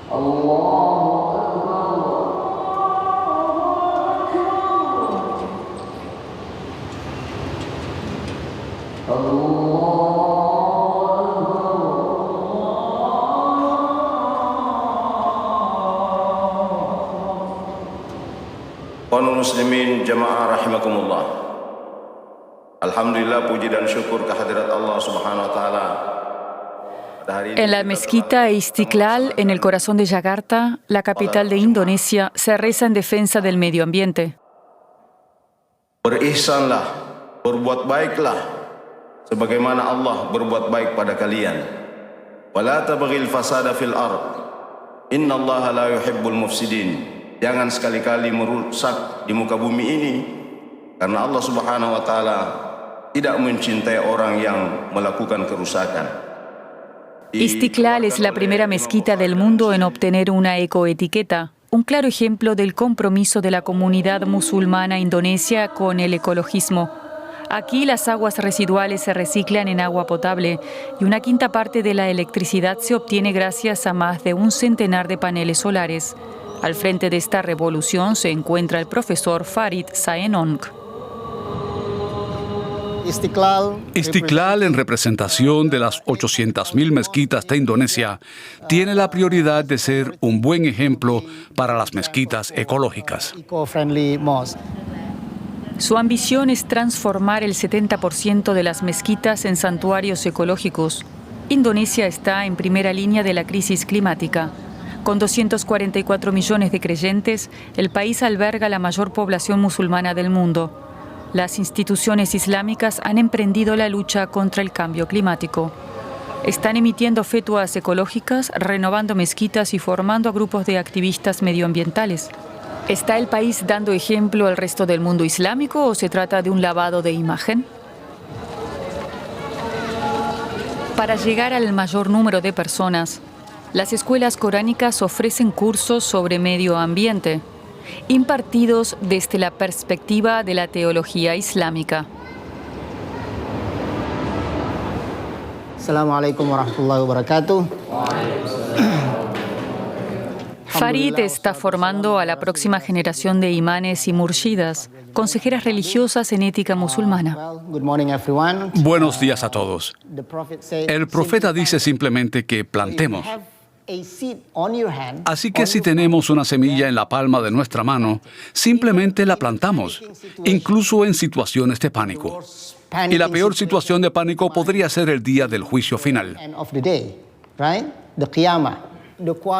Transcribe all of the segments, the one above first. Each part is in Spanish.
Kaum muslimin jamaah rahimakumullah. Alhamdulillah, puji dan syukur kehadirat Allah Subhanahu wa taala. En la mezquita Istiklal, en el corazón de Yakarta, la capital de Indonesia, se reza en defensa del medio ambiente. Berihsanlah, berbuat baiklah, sebagaimana Allah berbuat baik pada kalian. Wala tabghil fasada fil ard. Innallaha la yuhibbul mufsidin. Jangan sekali-kali merusak di muka bumi ini, karena Allah Subhanahu wa taala tidak mencintai orang yang melakukan kerusakan. Istiklal es la primera mezquita del mundo en obtener una ecoetiqueta, un claro ejemplo del compromiso de la comunidad musulmana indonesia con el ecologismo. Aquí las aguas residuales se reciclan en agua potable y una quinta parte de la electricidad se obtiene gracias a más de un centenar de paneles solares. Al frente de esta revolución se encuentra el profesor Farid Saenong. Istiklal, en representación de las 800.000 mezquitas de Indonesia, tiene la prioridad de ser un buen ejemplo para las mezquitas ecológicas. Su ambición es transformar el 70% de las mezquitas en santuarios ecológicos. Indonesia está en primera línea de la crisis climática. Con 244 millones de creyentes, el país alberga la mayor población musulmana del mundo. Las instituciones islámicas han emprendido la lucha contra el cambio climático. Están emitiendo fetuas ecológicas, renovando mezquitas y formando a grupos de activistas medioambientales. ¿Está el país dando ejemplo al resto del mundo islámico o se trata de un lavado de imagen? Para llegar al mayor número de personas, las escuelas coránicas ofrecen cursos sobre medio ambiente, impartidos desde la perspectiva de la teología islámica. Assalamu alaikum warahmatullahi wabarakatuh. Farid está formando a la próxima generación de imanes y murshidas, consejeras religiosas en ética musulmana. Buenos días a todos. El profeta dice simplemente que plantemos. Así que si tenemos una semilla en la palma de nuestra mano, simplemente la plantamos, incluso en situaciones de pánico. Y la peor situación de pánico podría ser el día del juicio final.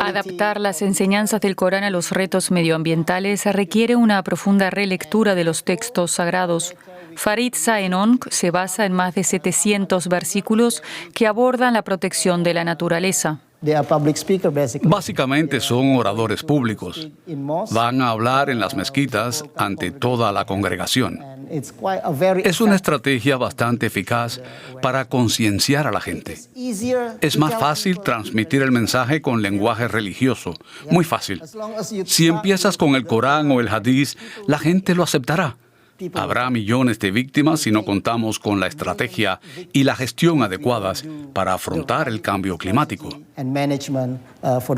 Adaptar las enseñanzas del Corán a los retos medioambientales requiere una profunda relectura de los textos sagrados. Farid Saenong se basa en más de 700 versículos que abordan la protección de la naturaleza. Básicamente son oradores públicos. Van a hablar en las mezquitas ante toda la congregación. Es una estrategia bastante eficaz para concienciar a la gente. Es más fácil transmitir el mensaje con lenguaje religioso. Muy fácil. Si empiezas con el Corán o el Hadiz, la gente lo aceptará. Habrá millones de víctimas si no contamos con la estrategia y la gestión adecuadas para afrontar el cambio climático.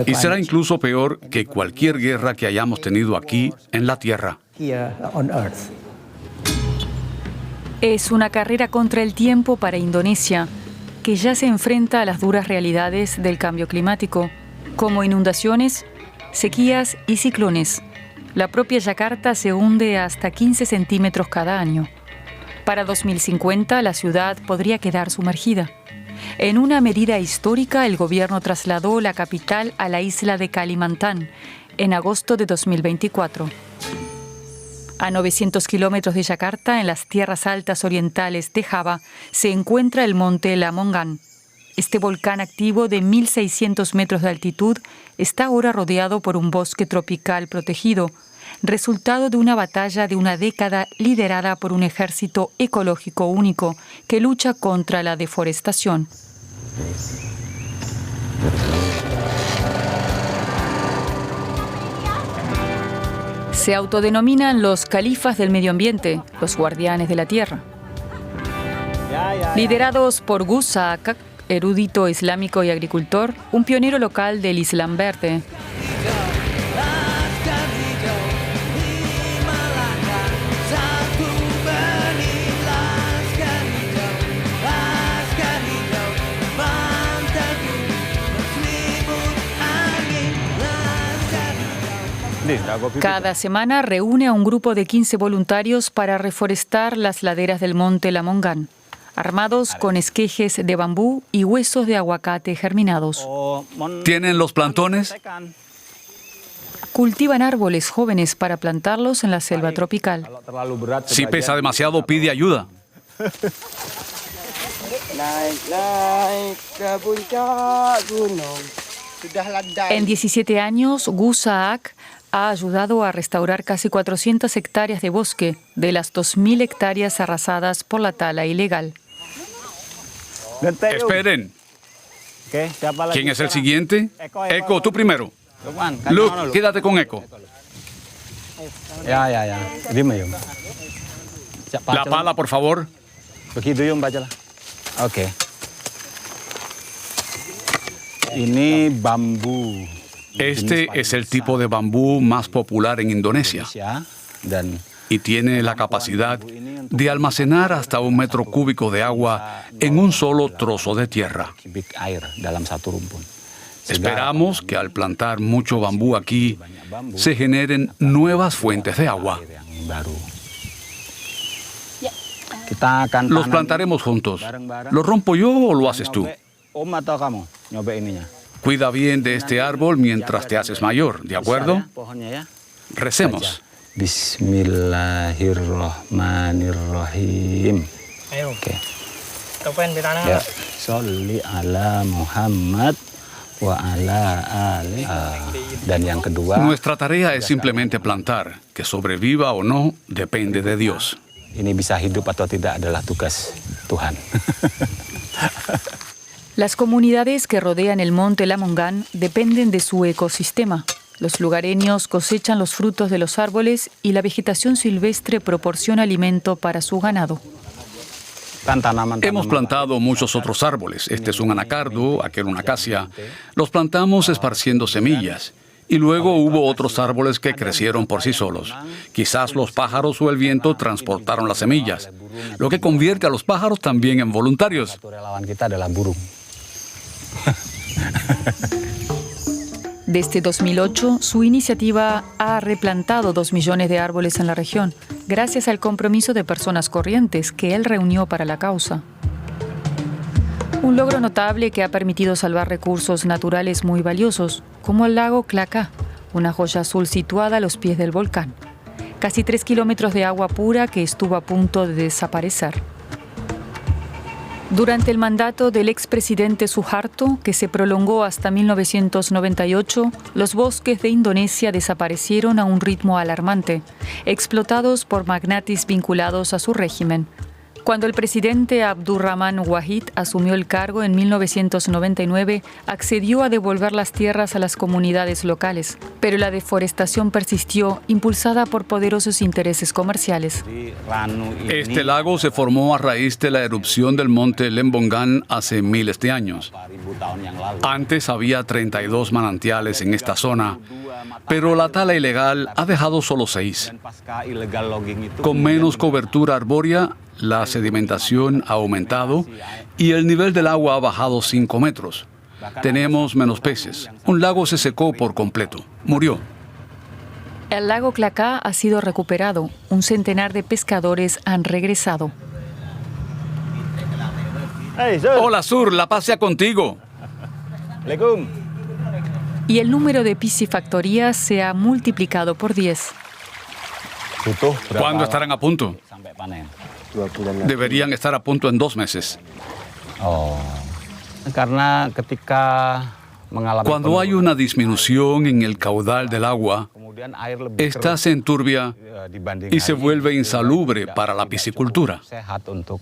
Y será incluso peor que cualquier guerra que hayamos tenido aquí en la Tierra. Es una carrera contra el tiempo para Indonesia, que ya se enfrenta a las duras realidades del cambio climático, como inundaciones, sequías y ciclones. La propia Yakarta se hunde hasta 15 centímetros cada año. Para 2050, la ciudad podría quedar sumergida. En una medida histórica, el gobierno trasladó la capital a la isla de Kalimantan en agosto de 2024. A 900 kilómetros de Yakarta, en las tierras altas orientales de Java, se encuentra el monte Lamongan. Este volcán activo de 1.600 metros de altitud está ahora rodeado por un bosque tropical protegido, resultado de una batalla de una década liderada por un ejército ecológico único que lucha contra la deforestación. Se autodenominan los califas del medio ambiente, los guardianes de la tierra. Liderados por Gus Saakak, erudito islámico y agricultor, un pionero local del Islam verde, Cada semana reúne a un grupo de 15 voluntarios para reforestar las laderas del monte Lamongan, armados con esquejes de bambú y huesos de aguacate germinados. ¿Tienen los plantones? Cultivan árboles jóvenes para plantarlos en la selva tropical. Si pesa demasiado, pide ayuda. En 17 años, Gu Saak ha ayudado a restaurar casi 400 hectáreas de bosque de las 2.000 hectáreas arrasadas por la tala ilegal. Esperen. ¿Quién es el siguiente? Eko, tú primero. Luke, quédate con Eko. La pala, por favor. Ini bambu. Este es el tipo de bambú más popular en Indonesia y tiene la capacidad de almacenar hasta 1 metro cúbico de agua en un solo trozo de tierra. Esperamos que al plantar mucho bambú aquí se generen nuevas fuentes de agua. Los plantaremos juntos. ¿Lo rompo yo o lo haces tú? Cuida bien de este árbol mientras te haces mayor, ¿de acuerdo? Recemos. Bismillahirrahmanirrahim. Oke. Ya, sholli ala Muhammad wa ala ali. Dan yang kedua, Nuestra tarea es simplemente plantar. Que sobreviva o no depende de Dios. ini bisa hidup atau tidak adalah tugas Tuhan. Las comunidades que rodean el monte Lamongan dependen de su ecosistema. Los lugareños cosechan los frutos de los árboles y la vegetación silvestre proporciona alimento para su ganado. Hemos plantado muchos otros árboles. Este es un anacardo, aquel una acacia. Los plantamos esparciendo semillas. Y luego hubo otros árboles que crecieron por sí solos. Quizás los pájaros o el viento transportaron las semillas, lo que convierte a los pájaros también en voluntarios. Relawan kita adalah burung. Desde 2008, su iniciativa ha replantado 2 millones de árboles en la región, gracias al compromiso de personas corrientes que él reunió para la causa. Un logro notable que ha permitido salvar recursos naturales muy valiosos, como el lago Klaka, una joya azul situada a los pies del volcán. Casi 3 kilómetros de agua pura que estuvo a punto de desaparecer. Durante el mandato del expresidente Suharto, que se prolongó hasta 1998, los bosques de Indonesia desaparecieron a un ritmo alarmante, explotados por magnates vinculados a su régimen. Cuando el presidente Abdurrahman Wahid asumió el cargo en 1999, accedió a devolver las tierras a las comunidades locales, pero la deforestación persistió, impulsada por poderosos intereses comerciales. Este lago se formó a raíz de la erupción del monte Lembongan hace miles de años. Antes había 32 manantiales en esta zona, pero la tala ilegal ha dejado solo 6. Con menos cobertura arbórea, la sedimentación ha aumentado y el nivel del agua ha bajado 5 metros. Tenemos menos peces. Un lago se secó por completo. Murió. El lago Klaka ha sido recuperado. Un centenar de pescadores han regresado. Hola, Sur, la paz sea contigo. Y el número de piscifactorías se ha multiplicado por 10. ¿Cuándo estarán a punto? Deberían estar a punto en 2 meses. Karena ketika mengalami Cuando hay una disminución en el caudal del agua, esta se enturbia y se vuelve insalubre para la piscicultura. sehat untuk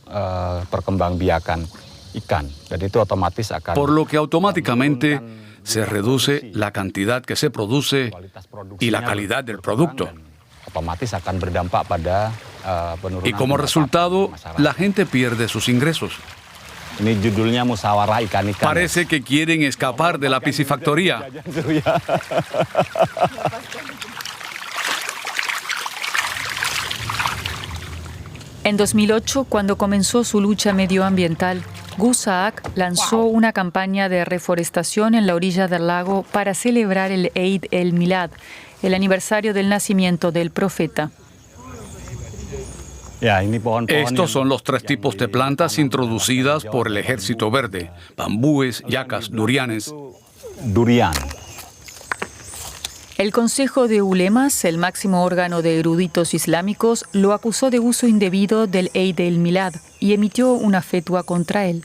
perkembangbiakan ikan. Dan itu otomatis akan Por lo que automáticamente se reduce la cantidad que se produce y la calidad del producto. otomatis akan berdampak pada penurunan. Y como resultado, la gente pierde sus ingresos. Ini judulnya musyawarah ikan-ikan. Parece que quieren escapar de la piscifactoría. En 2008, cuando comenzó su lucha medioambiental, Gu Saak lanzó una campaña de reforestación en la orilla del lago para celebrar el Eid el-Milad, el aniversario del nacimiento del profeta. Estos son los 3 tipos de plantas introducidas por el Ejército Verde: bambúes, yacas, durianes. Durian. El Consejo de Ulemas, el máximo órgano de eruditos islámicos, lo acusó de uso indebido del Eid el-Milad y emitió una fetua contra él.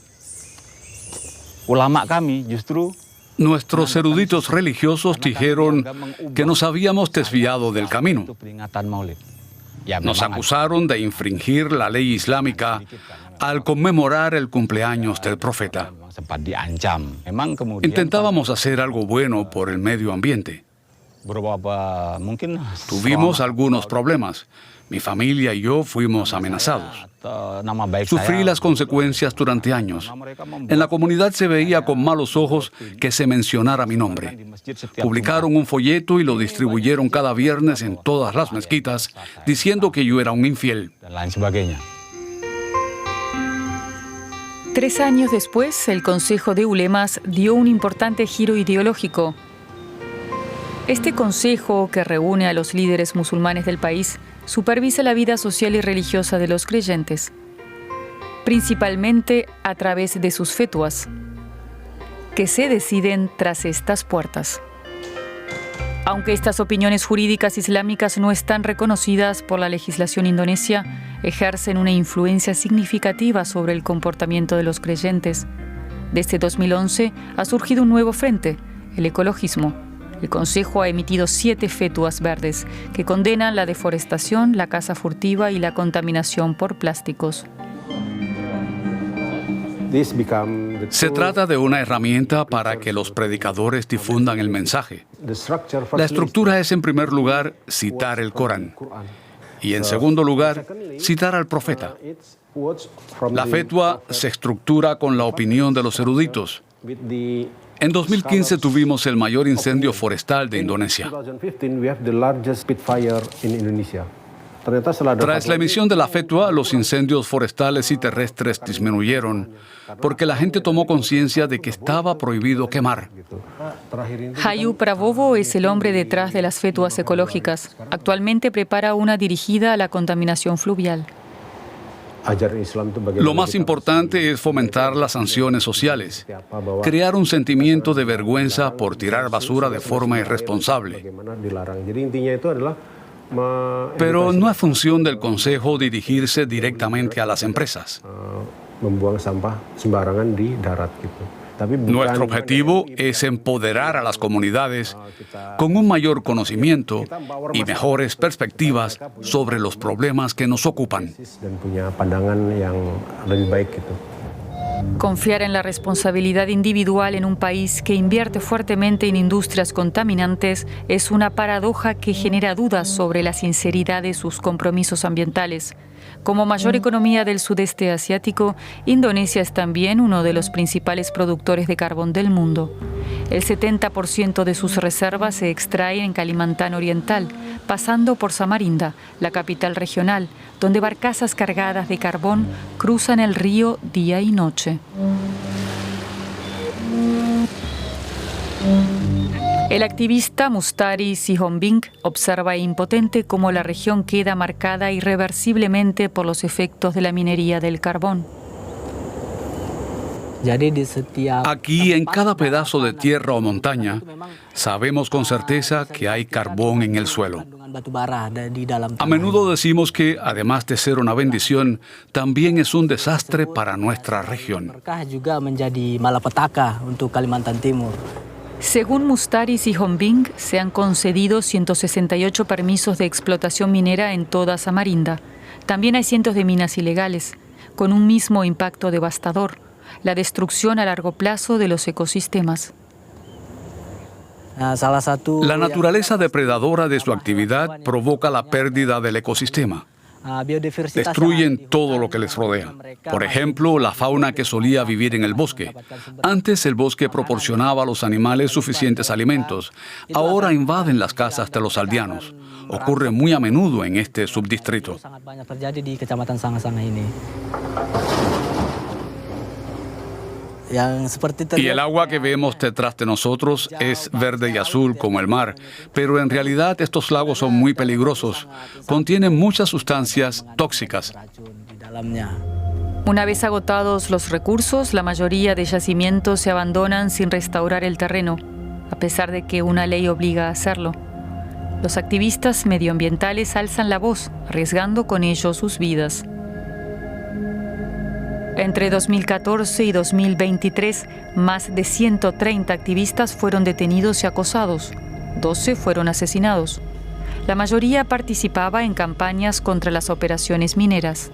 Ulama kami justru Nuestros eruditos religiosos dijeron que nos habíamos desviado del camino. Nos acusaron de infringir la ley islámica al conmemorar el cumpleaños del profeta. Intentábamos hacer algo bueno por el medio ambiente. Tuvimos algunos problemas. Mi familia y yo fuimos amenazados. Sufrí las consecuencias durante años. En la comunidad se veía con malos ojos que se mencionara mi nombre. Publicaron un folleto y lo distribuyeron cada viernes en todas las mezquitas, diciendo que yo era un infiel. 3 años después, el Consejo de Ulemas dio un importante giro ideológico. Este consejo, que reúne a los líderes musulmanes del país, supervisa la vida social y religiosa de los creyentes, principalmente a través de sus fetuas, que se deciden tras estas puertas. Aunque estas opiniones jurídicas islámicas no están reconocidas por la legislación indonesia, ejercen una influencia significativa sobre el comportamiento de los creyentes. Desde 2011 ha surgido un nuevo frente, el ecologismo. El Consejo ha emitido 7 fetuas verdes que condenan la deforestación, la caza furtiva y la contaminación por plásticos. Se trata de una herramienta para que los predicadores difundan el mensaje. La estructura es, en primer lugar, citar el Corán y, en segundo lugar, citar al profeta. La fetua se estructura con la opinión de los eruditos. En 2015 tuvimos el mayor incendio forestal de Indonesia. Tras la emisión de la fetua, los incendios forestales y terrestres disminuyeron porque la gente tomó conciencia de que estaba prohibido quemar. Hayu Prabowo es el hombre detrás de las fetuas ecológicas. Actualmente prepara una dirigida a la contaminación fluvial. Lo más importante es fomentar las sanciones sociales, crear un sentimiento de vergüenza por tirar basura de forma irresponsable. Pero no es función del Consejo dirigirse directamente a las empresas. Nuestro objetivo es empoderar a las comunidades con un mayor conocimiento y mejores perspectivas sobre los problemas que nos ocupan. Confiar en la responsabilidad individual en un país que invierte fuertemente en industrias contaminantes es una paradoja que genera dudas sobre la sinceridad de sus compromisos ambientales. Como mayor economía del sudeste asiático, Indonesia es también uno de los principales productores de carbón del mundo. El 70% de sus reservas se extrae en Kalimantan Oriental, pasando por Samarinda, la capital regional, donde barcazas cargadas de carbón cruzan el río día y noche. El activista Mustari Sihombing observa impotente cómo la región queda marcada irreversiblemente por los efectos de la minería del carbón. Aquí, en cada pedazo de tierra o montaña, sabemos con certeza que hay carbón en el suelo. A menudo decimos que, además de ser una bendición, también es un desastre para nuestra región. Según Mustari Sihombing, se han concedido 168 permisos de explotación minera en toda Samarinda. También hay cientos de minas ilegales, con un mismo impacto devastador: la destrucción a largo plazo de los ecosistemas. La naturaleza depredadora de su actividad provoca la pérdida del ecosistema. Destruyen todo lo que les rodea. Por ejemplo, la fauna que solía vivir en el bosque. Antes el bosque proporcionaba a los animales suficientes alimentos. Ahora invaden las casas de los aldeanos. Ocurre muy a menudo en este subdistrito. Y el agua que vemos detrás de nosotros es verde y azul como el mar, pero en realidad estos lagos son muy peligrosos. Contienen muchas sustancias tóxicas. Una vez agotados los recursos, la mayoría de yacimientos se abandonan sin restaurar el terreno, a pesar de que una ley obliga a hacerlo. Los activistas medioambientales alzan la voz, arriesgando con ello sus vidas. Entre 2014 y 2023, más de 130 activistas fueron detenidos y acosados. 12 fueron asesinados. La mayoría participaba en campañas contra las operaciones mineras.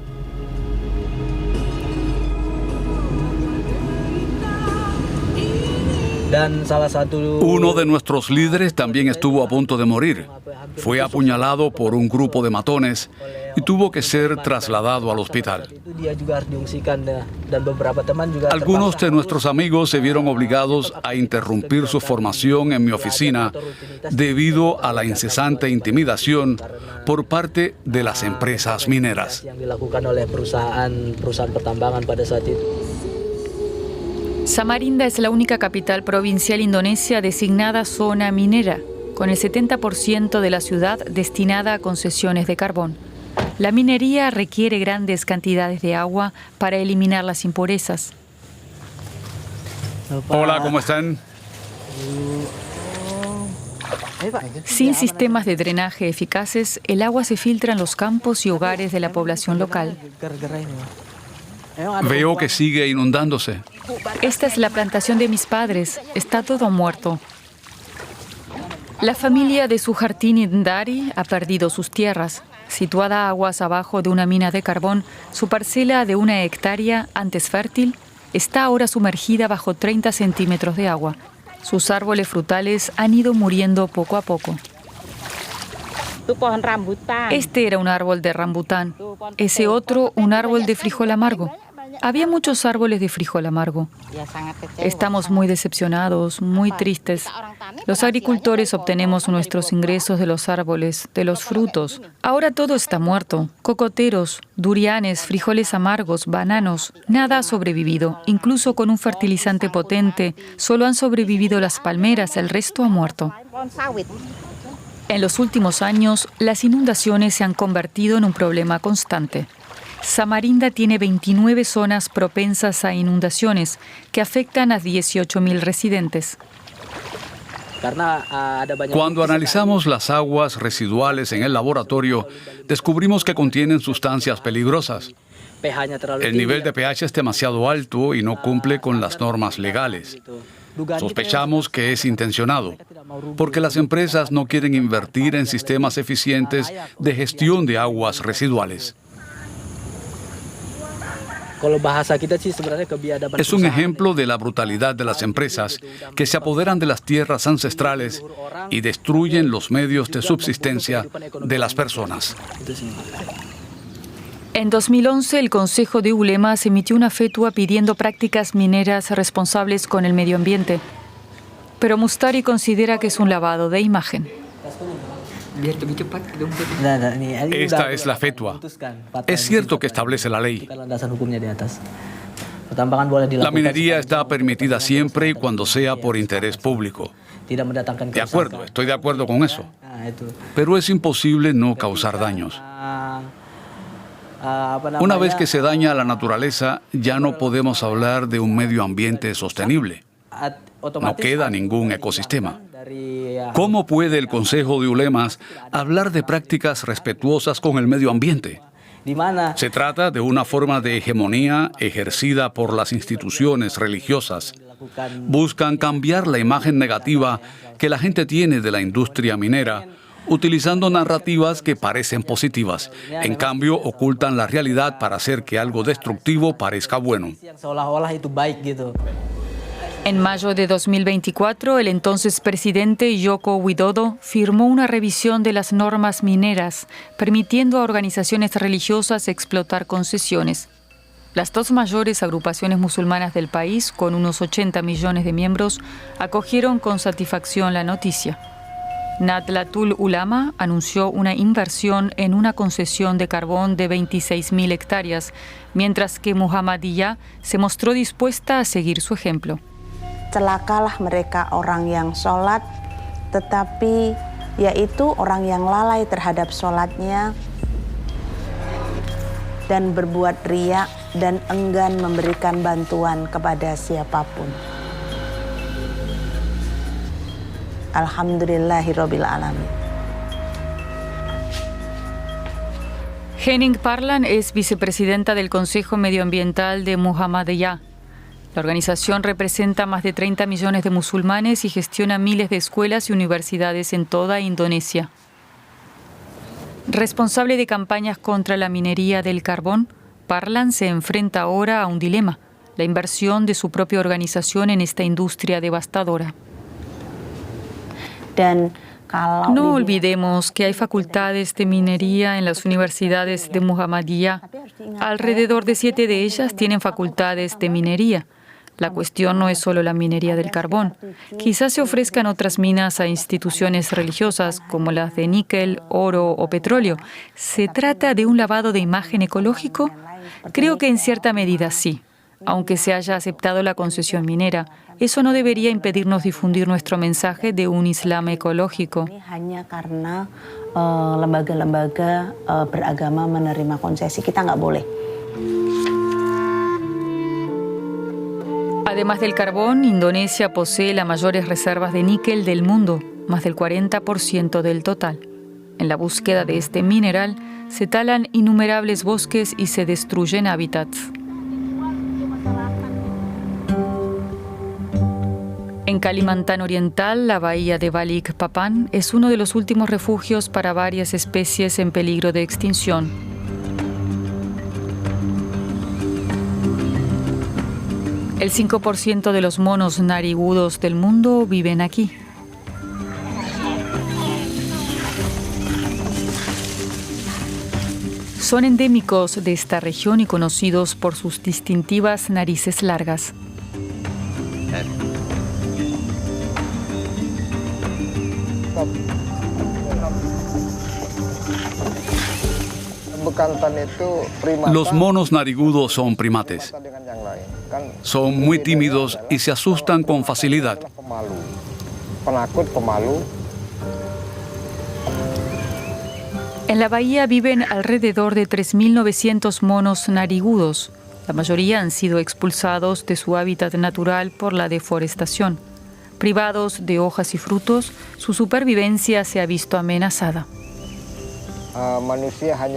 Uno de nuestros líderes también estuvo a punto de morir. Fue apuñalado por un grupo de matones y tuvo que ser trasladado al hospital. Algunos de nuestros amigos se vieron obligados a interrumpir su formación en mi oficina debido a la incesante intimidación por parte de las empresas mineras. Samarinda es la única capital provincial indonesia designada zona minera, con el 70% de la ciudad destinada a concesiones de carbón. La minería requiere grandes cantidades de agua para eliminar las impurezas. Hola, ¿cómo están? Sin sistemas de drenaje eficaces, el agua se filtra en los campos y hogares de la población local. Veo que sigue inundándose. Esta es la plantación de mis padres. Está todo muerto. La familia de Suhartini Ndari ha perdido sus tierras. Situada aguas abajo de una mina de carbón, su parcela de 1 hectárea, antes fértil, está ahora sumergida bajo 30 centímetros de agua. Sus árboles frutales han ido muriendo poco a poco. Este era un árbol de rambután. Ese otro, un árbol de frijol amargo. Había muchos árboles de frijol amargo. Estamos muy decepcionados, muy tristes. Los agricultores obtenemos nuestros ingresos de los árboles, de los frutos. Ahora todo está muerto. Cocoteros, durianes, frijoles amargos, bananos. Nada ha sobrevivido. Incluso con un fertilizante potente, solo han sobrevivido las palmeras, el resto ha muerto. En los últimos años, las inundaciones se han convertido en un problema constante. Samarinda tiene 29 zonas propensas a inundaciones que afectan a 18.000 residentes. Cuando analizamos las aguas residuales en el laboratorio, descubrimos que contienen sustancias peligrosas. El nivel de pH es demasiado alto y no cumple con las normas legales. Sospechamos que es intencionado, porque las empresas no quieren invertir en sistemas eficientes de gestión de aguas residuales. Es un ejemplo de la brutalidad de las empresas que se apoderan de las tierras ancestrales y destruyen los medios de subsistencia de las personas. En 2011, el Consejo de Ulemas emitió una fetua pidiendo prácticas mineras responsables con el medio ambiente. Pero Mustari considera que es un lavado de imagen. Esta es la fetua. Es cierto que establece la ley. La minería está permitida siempre y cuando sea por interés público. De acuerdo, estoy de acuerdo con eso. Pero es imposible no causar daños. Una vez que se daña la naturaleza, ya no podemos hablar de un medio ambiente sostenible. No queda ningún ecosistema. ¿Cómo puede el Consejo de Ulemas hablar de prácticas respetuosas con el medio ambiente? Se trata de una forma de hegemonía ejercida por las instituciones religiosas. Buscan cambiar la imagen negativa que la gente tiene de la industria minera, utilizando narrativas que parecen positivas. En cambio, ocultan la realidad para hacer que algo destructivo parezca bueno. En mayo de 2024, el entonces presidente Joko Widodo firmó una revisión de las normas mineras, permitiendo a organizaciones religiosas explotar concesiones. Las dos mayores agrupaciones musulmanas del país, con unos 80 millones de miembros, acogieron con satisfacción la noticia. Nahdlatul Ulama anunció una inversión en una concesión de carbón de 26.000 hectáreas, mientras que Muhammadiyah se mostró dispuesta a seguir su ejemplo. Celakalah mereka orang yang sholat, tetapi yaitu orang yang lalai terhadap sholatnya dan berbuat riya dan enggan memberikan bantuan kepada siapapun. Alhamdulillahirabbil alamin. Henning Parlan es vicepresidenta del Consejo Medioambiental de Muhammadiyah. La organización representa más de 30 millones de musulmanes y gestiona miles de escuelas y universidades en toda Indonesia. Responsable de campañas contra la minería del carbón, Parlan se enfrenta ahora a un dilema: la inversión de su propia organización en esta industria devastadora. No olvidemos que hay facultades de minería en las universidades de Muhammadiyah. Alrededor de 7 de ellas tienen facultades de minería. La cuestión no es solo la minería del carbón. Quizás se ofrezcan otras minas a instituciones religiosas, como las de níquel, oro o petróleo. ¿Se trata de un lavado de imagen ecológico? Creo que en cierta medida sí. Aunque se haya aceptado la concesión minera, eso no debería impedirnos difundir nuestro mensaje de un Islam ecológico. Hanya karena lembaga-lembaga beragama menerima konsesi, kita nggak boleh. Además del carbón, Indonesia posee las mayores reservas de níquel del mundo, más del 40% del total. En la búsqueda de este mineral, se talan innumerables bosques y se destruyen hábitats. En Kalimantan Oriental, la bahía de Balikpapan es uno de los últimos refugios para varias especies en peligro de extinción. El 5% de los monos narigudos del mundo viven aquí. Son endémicos de esta región y conocidos por sus distintivas narices largas. Los monos narigudos son primates. Son muy tímidos y se asustan con facilidad. En la bahía viven alrededor de 3.900 monos narigudos. La mayoría han sido expulsados de su hábitat natural por la deforestación. Privados de hojas y frutos, su supervivencia se ha visto amenazada.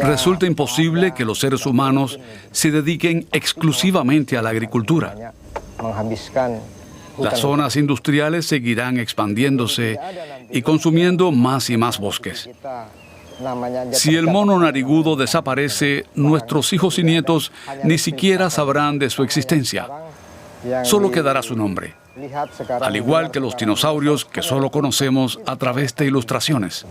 Resulta imposible que los seres humanos se dediquen exclusivamente a la agricultura. Las zonas industriales seguirán expandiéndose y consumiendo más y más bosques. Si el mono narigudo desaparece, nuestros hijos y nietos ni siquiera sabrán de su existencia. Solo quedará su nombre, al igual que los dinosaurios que solo conocemos a través de ilustraciones.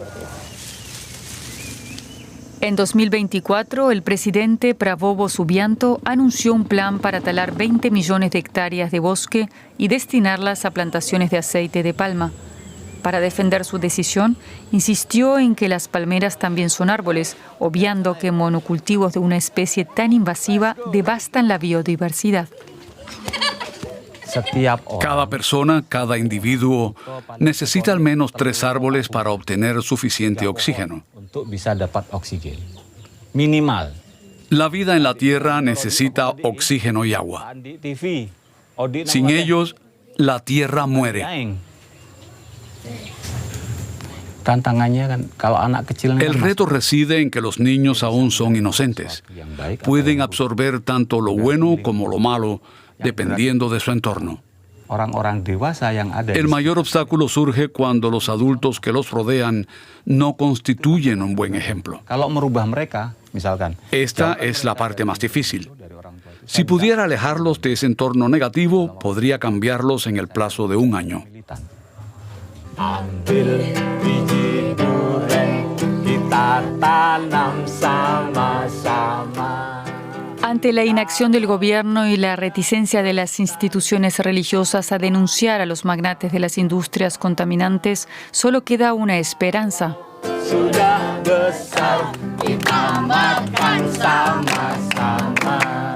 En 2024, el presidente Prabowo Subianto anunció un plan para talar 20 millones de hectáreas de bosque y destinarlas a plantaciones de aceite de palma. Para defender su decisión, insistió en que las palmeras también son árboles, obviando que monocultivos de una especie tan invasiva devastan la biodiversidad. Cada persona, cada individuo, necesita al menos 3 árboles para obtener suficiente oxígeno. La vida en la Tierra necesita oxígeno y agua. Sin ellos, la Tierra muere. El reto reside en que los niños aún son inocentes. Pueden absorber tanto lo bueno como lo malo, dependiendo de su entorno. El mayor obstáculo surge cuando los adultos que los rodean no constituyen un buen ejemplo. Esta es la parte más difícil. Si pudiera alejarlos de ese entorno negativo, podría cambiarlos en el plazo de 1 año. Ante la inacción del gobierno y la reticencia de las instituciones religiosas a denunciar a los magnates de las industrias contaminantes, solo queda una esperanza. Sudah besar, kita makan sama-sama.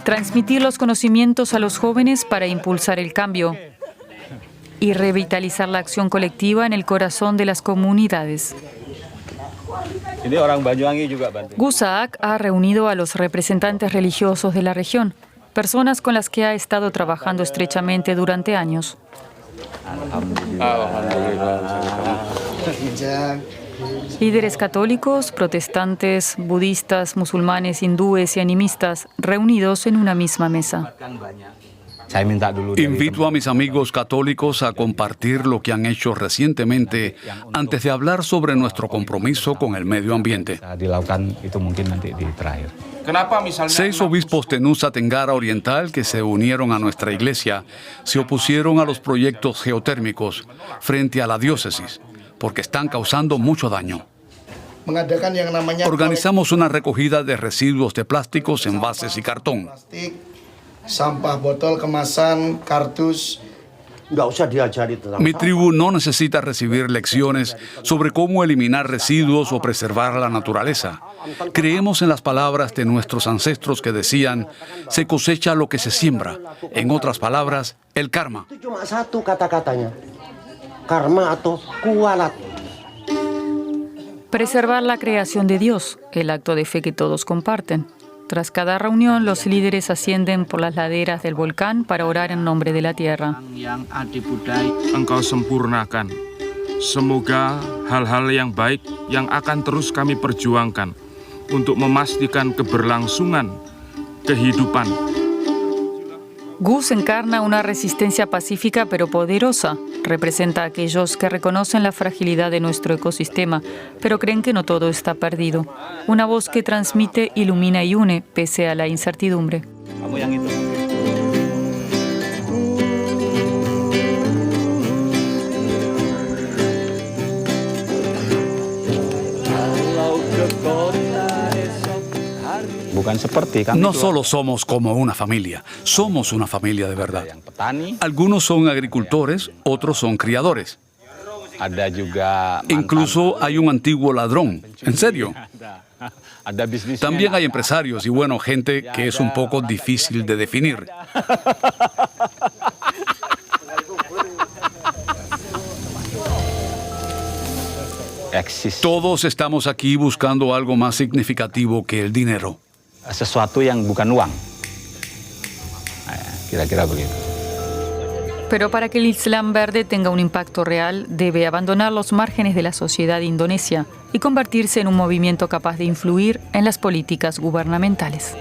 Transmitir los conocimientos a los jóvenes para impulsar el cambio y revitalizar la acción colectiva en el corazón de las comunidades. Gus Saak ha reunido a los representantes religiosos de la región, personas con las que ha estado trabajando estrechamente durante años. Líderes católicos, protestantes, budistas, musulmanes, hindúes y animistas reunidos en una misma mesa. Invito a mis amigos católicos a compartir lo que han hecho recientemente antes de hablar sobre nuestro compromiso con el medio ambiente. 6 obispos de Nusa Tenggara Oriental que se unieron a nuestra iglesia se opusieron a los proyectos geotérmicos frente a la diócesis, porque están causando mucho daño. Organizamos una recogida de residuos de plásticos, envases y cartón. Sampah botol kemasan, kartus. Mi tribu no necesita recibir lecciones sobre cómo eliminar residuos o preservar la naturaleza. Creemos en las palabras de nuestros ancestros que decían, se cosecha lo que se siembra. En otras palabras, el karma. Itu cuma satu kata-katanya. Karma atau kualat. Preservar la creación de Dios, el acto de fe que todos comparten. Tras cada reunión, los líderes ascienden por las laderas del volcán para orar en nombre de la tierra. Yang adipudai Engkau sempurnakan. Semoga hal-hal yang baik yang akan terus kami perjuangkan untuk memastikan keberlangsungan kehidupan. Gus encarna una resistencia pacífica pero poderosa. Representa a aquellos que reconocen la fragilidad de nuestro ecosistema, pero creen que no todo está perdido. Una voz que transmite, ilumina y une, pese a la incertidumbre. No solo somos como una familia, somos una familia de verdad. Algunos son agricultores, otros son criadores. Incluso hay un antiguo ladrón, en serio. También hay empresarios y, bueno, gente que es un poco difícil de definir. Todos estamos aquí buscando algo más significativo que el dinero. Sesuatu yang bukan uang. Kira-kira begitu. Pero para que el Islam verde tenga un impacto real, debe abandonar los márgenes de la sociedad indonesia y convertirse en un movimiento capaz de influir en las políticas gubernamentales.